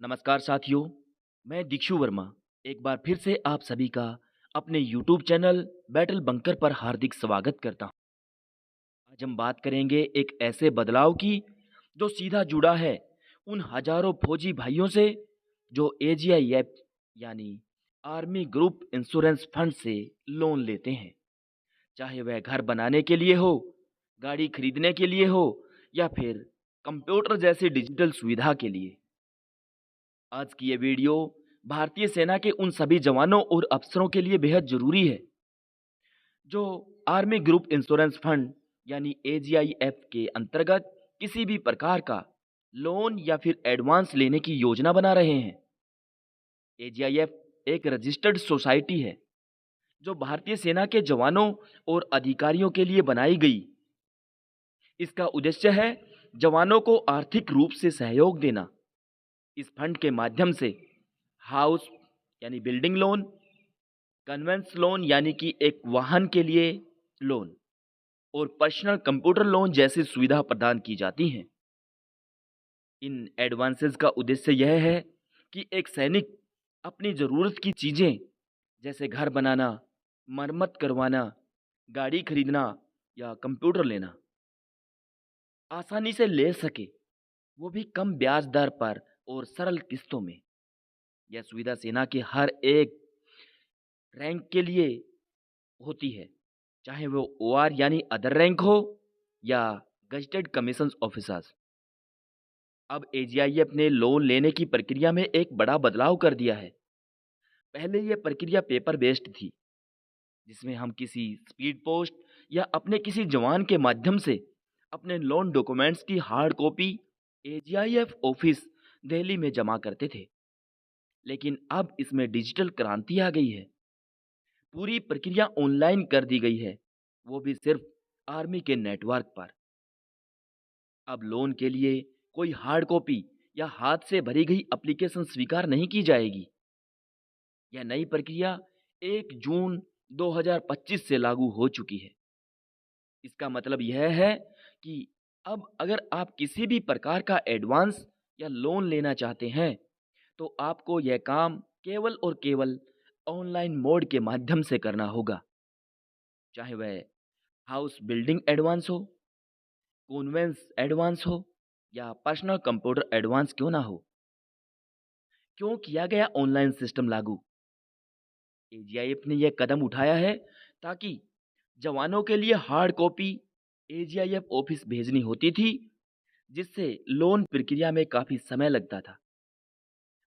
नमस्कार साथियों, मैं दीक्षु वर्मा एक बार फिर से आप सभी का अपने YouTube चैनल बैटल बंकर पर हार्दिक स्वागत करता हूं। आज हम बात करेंगे एक ऐसे बदलाव की जो सीधा जुड़ा है उन हजारों फौजी भाइयों से जो AGIF यानी आर्मी ग्रुप इंश्योरेंस फंड से लोन लेते हैं। चाहे वह घर बनाने के लिए हो, गाड़ी खरीदने के लिए हो या फिर कंप्यूटर जैसी डिजिटल सुविधा के लिए। आज की ये वीडियो भारतीय सेना के उन सभी जवानों और अफसरों के लिए बेहद जरूरी है जो आर्मी ग्रुप इंश्योरेंस फंड यानी AGIF के अंतर्गत किसी भी प्रकार का लोन या फिर एडवांस लेने की योजना बना रहे हैं। AGIF एक रजिस्टर्ड सोसाइटी है जो भारतीय सेना के जवानों और अधिकारियों के लिए बनाई गई। इसका उद्देश्य है जवानों को आर्थिक रूप से सहयोग देना। इस फंड के माध्यम से हाउस यानी बिल्डिंग लोन, कन्वेंस लोन यानी कि एक वाहन के लिए लोन और पर्सनल कंप्यूटर लोन जैसी सुविधा प्रदान की जाती हैं। इन एडवांसेस का उद्देश्य यह है कि एक सैनिक अपनी ज़रूरत की चीज़ें जैसे घर बनाना, मरम्मत करवाना, गाड़ी खरीदना या कंप्यूटर लेना आसानी से ले सके, वो भी कम ब्याज दर पर और सरल किस्तों में। यह सुविधा सेना के हर एक रैंक के लिए होती है, चाहे वो OR यानी अदर रैंक हो या गजेटेड कमीशंस ऑफिसर्स। अब AGIF ने लोन लेने की प्रक्रिया में एक बड़ा बदलाव कर दिया है। पहले यह प्रक्रिया पेपर बेस्ड थी, जिसमें हम किसी स्पीड पोस्ट या अपने किसी जवान के माध्यम से अपने लोन डॉक्यूमेंट्स की hard copy AGIF office Delhi में जमा करते थे। लेकिन अब इसमें डिजिटल क्रांति आ गई है। पूरी प्रक्रिया ऑनलाइन कर दी गई है, वो भी सिर्फ आर्मी के नेटवर्क पर। अब लोन के लिए कोई हार्ड कॉपी या हाथ से भरी गई एप्लीकेशन स्वीकार नहीं की जाएगी। यह नई प्रक्रिया 1 जून 2025 से लागू हो चुकी है। इसका मतलब यह है कि अब अगर आप किसी भी प्रकार का एडवांस या लोन लेना चाहते हैं, तो आपको यह काम केवल और केवल ऑनलाइन मोड के माध्यम से करना होगा। चाहे वह हाउस बिल्डिंग एडवांस हो, कॉन्वेंस एडवांस हो या पर्सनल कंप्यूटर एडवांस क्यों ना हो। क्यों किया गया ऑनलाइन सिस्टम लागू? AGIF ने यह कदम उठाया है ताकि जवानों के लिए हार्ड कॉपी AGIF ऑफिस भेजनी होती थी, जिससे लोन प्रक्रिया में काफ़ी समय लगता था।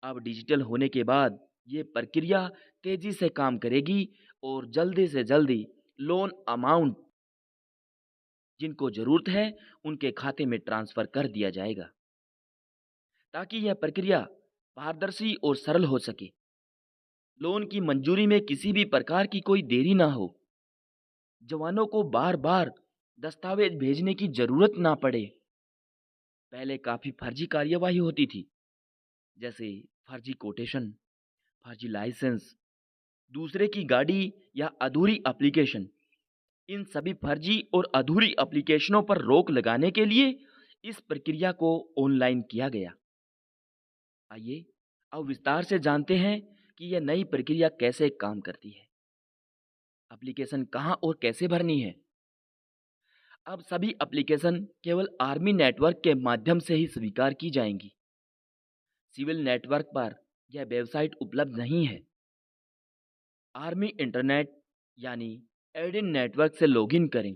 अब डिजिटल होने के बाद ये प्रक्रिया तेज़ी से काम करेगी और जल्दी से जल्दी लोन अमाउंट जिनको ज़रूरत है उनके खाते में ट्रांसफ़र कर दिया जाएगा, ताकि यह प्रक्रिया पारदर्शी और सरल हो सके। लोन की मंजूरी में किसी भी प्रकार की कोई देरी ना हो, जवानों को बार बार दस्तावेज भेजने की जरूरत ना पड़े। पहले काफ़ी फर्जी कार्यवाही होती थी, जैसे फर्जी कोटेशन, फर्जी लाइसेंस, दूसरे की गाड़ी या अधूरी एप्लीकेशन। इन सभी फर्जी और अधूरी एप्लीकेशनों पर रोक लगाने के लिए इस प्रक्रिया को ऑनलाइन किया गया। आइए अब विस्तार से जानते हैं कि यह नई प्रक्रिया कैसे काम करती है। एप्लीकेशन कहाँ और कैसे भरनी है? अब सभी एप्लीकेशन केवल आर्मी नेटवर्क के माध्यम से ही स्वीकार की जाएंगी। सिविल नेटवर्क पर यह वेबसाइट उपलब्ध नहीं है। आर्मी इंटरनेट यानी एडिन नेटवर्क से लॉगिन करें,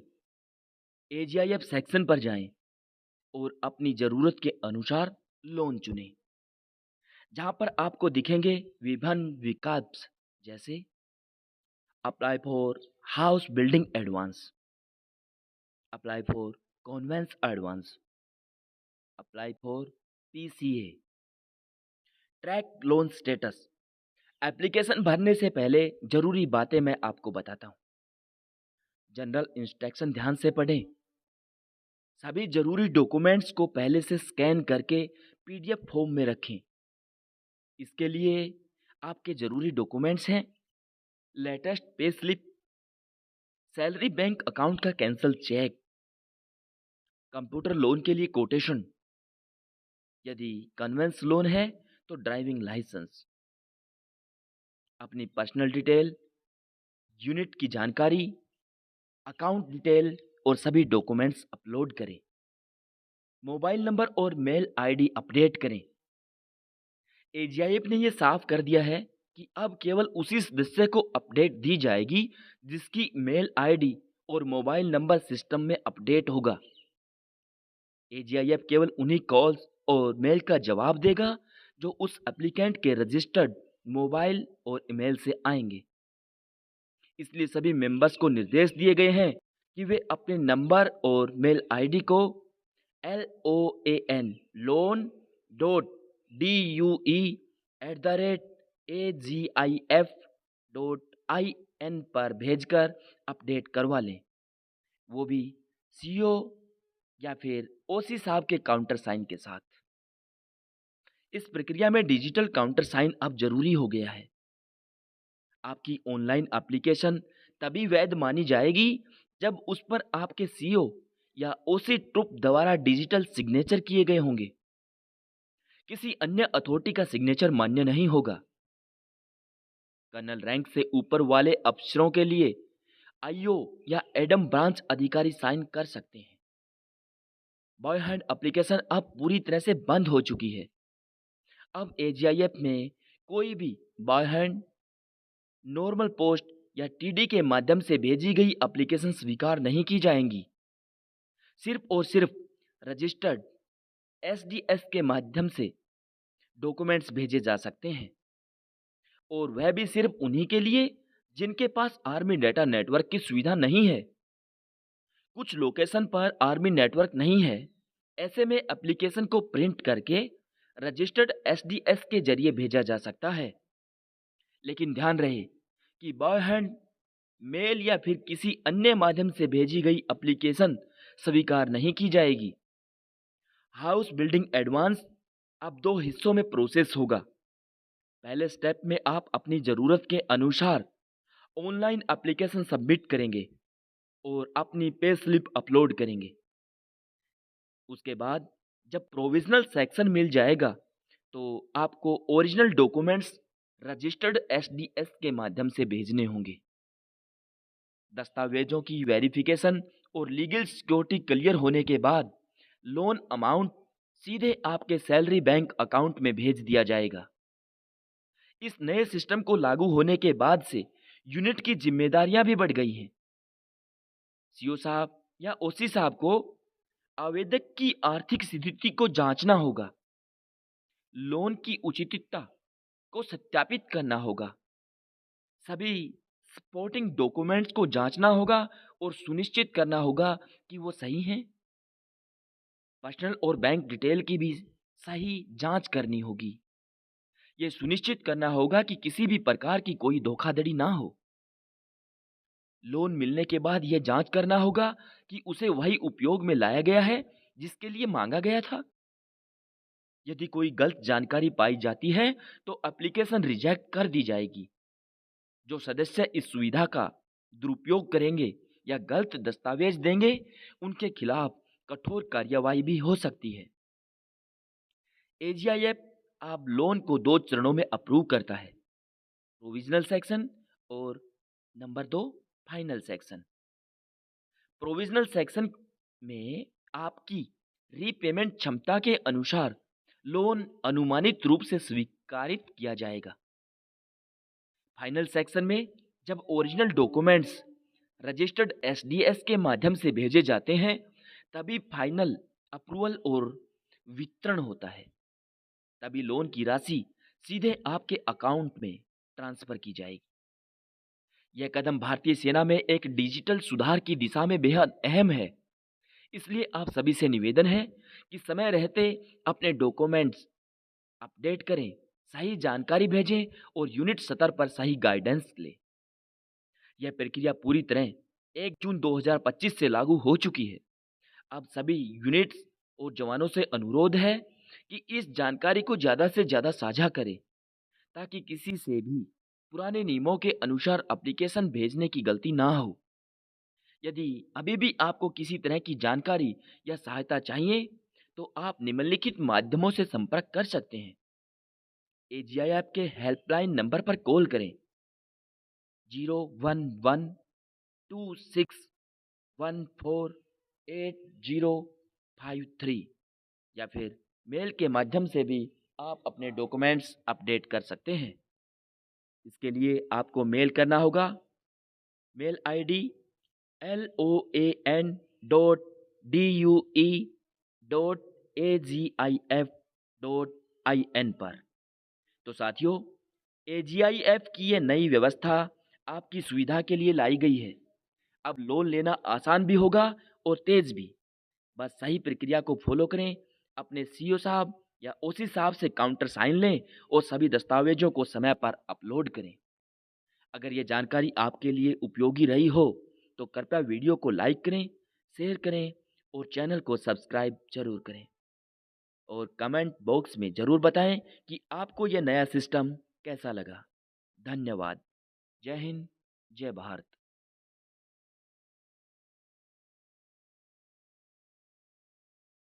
AGIF सेक्शन पर जाएं और अपनी ज़रूरत के अनुसार लोन चुनें, जहां पर आपको दिखेंगे विभिन्न विकल्प, जैसे apply for house building advance, apply for conveyance advance, apply for PCA, track loan status. Application भरने से पहले जरूरी बातें मैं आपको बताता हूँ। जनरल इंस्ट्रक्शन ध्यान से पढ़ें। सभी जरूरी डॉक्यूमेंट्स को पहले से स्कैन करके PDF फॉर्म में रखें। इसके लिए आपके जरूरी डॉक्यूमेंट्स हैं latest pay slip, salary bank account का कैंसल चेक, कंप्यूटर लोन के लिए कोटेशन। यदि कन्वेंस लोन है तो ड्राइविंग लाइसेंस, अपनी पर्सनल डिटेल, यूनिट की जानकारी, अकाउंट डिटेल और सभी डॉक्यूमेंट्स अपलोड करें। मोबाइल नंबर और मेल आईडी अपडेट करें। एजीआईएफ ने यह साफ कर दिया है कि अब केवल उसी सदस्य को अपडेट दी जाएगी जिसकी मेल आईडी और मोबाइल नंबर सिस्टम में अपडेट होगा। एजीआईएफ केवल उन्हीं कॉल्स और मेल का जवाब देगा जो उस एप्लीकेंट के रजिस्टर्ड मोबाइल और ईमेल से आएंगे। इसलिए सभी मेंबर्स को निर्देश दिए गए हैं कि वे अपने नंबर और मेल आईडी को loan.due@agif.in पर भेजकर अपडेट करवा लें, वो भी सीओ या फिर ओसी साहब के काउंटर साइन के साथ। इस प्रक्रिया में डिजिटल काउंटर साइन अब जरूरी हो गया है। आपकी ऑनलाइन एप्लीकेशन तभी वैध मानी जाएगी जब उस पर आपके सीईओ या ओसी ट्रुप द्वारा डिजिटल सिग्नेचर किए गए होंगे। किसी अन्य अथॉरिटी का सिग्नेचर मान्य नहीं होगा। कर्नल रैंक से ऊपर वाले अफसरों के लिए आईओ या एडम ब्रांच अधिकारी साइन कर सकते हैं। बॉय हैंड एप्लीकेशन अब पूरी तरह से बंद हो चुकी है। अब एजीआईएफ में कोई भी बॉय हैंड, नॉर्मल पोस्ट या टीडी के माध्यम से भेजी गई एप्लीकेशन स्वीकार नहीं की जाएंगी। सिर्फ और सिर्फ रजिस्टर्ड एसडीएस के माध्यम से डॉक्यूमेंट्स भेजे जा सकते हैं, और वह भी सिर्फ उन्हीं के लिए जिनके पास आर्मी डेटा नेटवर्क की सुविधा नहीं है। कुछ लोकेशन पर आर्मी नेटवर्क नहीं है, ऐसे में एप्लीकेशन को प्रिंट करके रजिस्टर्ड एसडीएस के जरिए भेजा जा सकता है। लेकिन ध्यान रहे कि बॉय हैंड, मेल या फिर किसी अन्य माध्यम से भेजी गई एप्लीकेशन स्वीकार नहीं की जाएगी। हाउस बिल्डिंग एडवांस अब 2 हिस्सों में प्रोसेस होगा। पहले स्टेप में आप अपनी ज़रूरत के अनुसार ऑनलाइन एप्लीकेशन सबमिट करेंगे और अपनी पे स्लिप अपलोड करेंगे। उसके बाद जब प्रोविजनल सेक्शन मिल जाएगा तो आपको ओरिजिनल डॉक्यूमेंट्स रजिस्टर्ड एसडीएस के माध्यम से भेजने होंगे। दस्तावेजों की वेरिफिकेशन और लीगल सिक्योरिटी क्लियर होने के बाद लोन अमाउंट सीधे आपके सैलरी बैंक अकाउंट में भेज दिया जाएगा। इस नए सिस्टम को लागू होने के बाद से यूनिट की जिम्मेदारियां भी बढ़ गई हैं। सीओ साहब या ओसी साहब को आवेदक की आर्थिक स्थिति को जांचना होगा, लोन की उचितता को सत्यापित करना होगा, सभी सपोर्टिंग डॉक्यूमेंट्स को जांचना होगा और सुनिश्चित करना होगा कि वो सही हैं। पर्सनल और बैंक डिटेल की भी सही जांच करनी होगी। ये सुनिश्चित करना होगा कि किसी भी प्रकार की कोई धोखाधड़ी ना हो। लोन मिलने के बाद यह जांच करना होगा कि उसे वही उपयोग में लाया गया है जिसके लिए मांगा गया था। यदि कोई गलत जानकारी पाई जाती है तो एप्लीकेशन रिजेक्ट कर दी जाएगी। जो सदस्य इस सुविधा का दुरुपयोग करेंगे या गलत दस्तावेज देंगे, उनके खिलाफ कठोर कार्यवाही भी हो सकती है। एजीआईएफ आप लोन को 2 चरणों में अप्रूव करता है, प्रोविजनल सेक्शन और number 2 final section. Provisional section में आपकी रीपेमेंट क्षमता के अनुसार लोन अनुमानित रूप से स्वीकारित किया जाएगा। फाइनल सेक्शन में जब ओरिजिनल डॉक्यूमेंट्स रजिस्टर्ड एसडीएस के माध्यम से भेजे जाते हैं तभी फाइनल अप्रूवल और वितरण होता है। तभी लोन की राशि सीधे आपके अकाउंट में ट्रांसफर की जाएगी। यह कदम भारतीय सेना में एक डिजिटल सुधार की दिशा में बेहद अहम है। इसलिए आप सभी से निवेदन है कि समय रहते अपने डॉक्यूमेंट्स अपडेट करें, सही जानकारी भेजें और यूनिट स्तर पर सही गाइडेंस लें। यह प्रक्रिया पूरी तरह 1 जून 2025 से लागू हो चुकी है। अब सभी यूनिट्स और जवानों से अनुरोध है कि इस जानकारी को ज़्यादा से ज़्यादा साझा करें ताकि किसी से भी पुराने नियमों के अनुसार एप्लीकेशन भेजने की गलती ना हो। यदि अभी भी आपको किसी तरह की जानकारी या सहायता चाहिए तो आप निम्नलिखित माध्यमों से संपर्क कर सकते हैं। एजीआई ऐप के हेल्पलाइन नंबर पर कॉल करें 01126148053 या फिर मेल के माध्यम से भी आप अपने डॉक्यूमेंट्स अपडेट कर सकते हैं। इसके लिए आपको मेल करना होगा। मेल आईडी loan.due.agif.in पर। तो साथियों, एजीआईएफ की ये नई व्यवस्था आपकी सुविधा के लिए लाई गई है। अब लोन लेना आसान भी होगा और तेज भी। बस सही प्रक्रिया को फॉलो करें, अपने सीईओ साहब या ओसी साहब से काउंटर साइन लें और सभी दस्तावेजों को समय पर अपलोड करें। अगर ये जानकारी आपके लिए उपयोगी रही हो तो कृपया वीडियो को लाइक करें, शेयर करें और चैनल को सब्सक्राइब जरूर करें और कमेंट बॉक्स में ज़रूर बताएं कि आपको यह नया सिस्टम कैसा लगा। धन्यवाद। जय हिंद, जय भारत।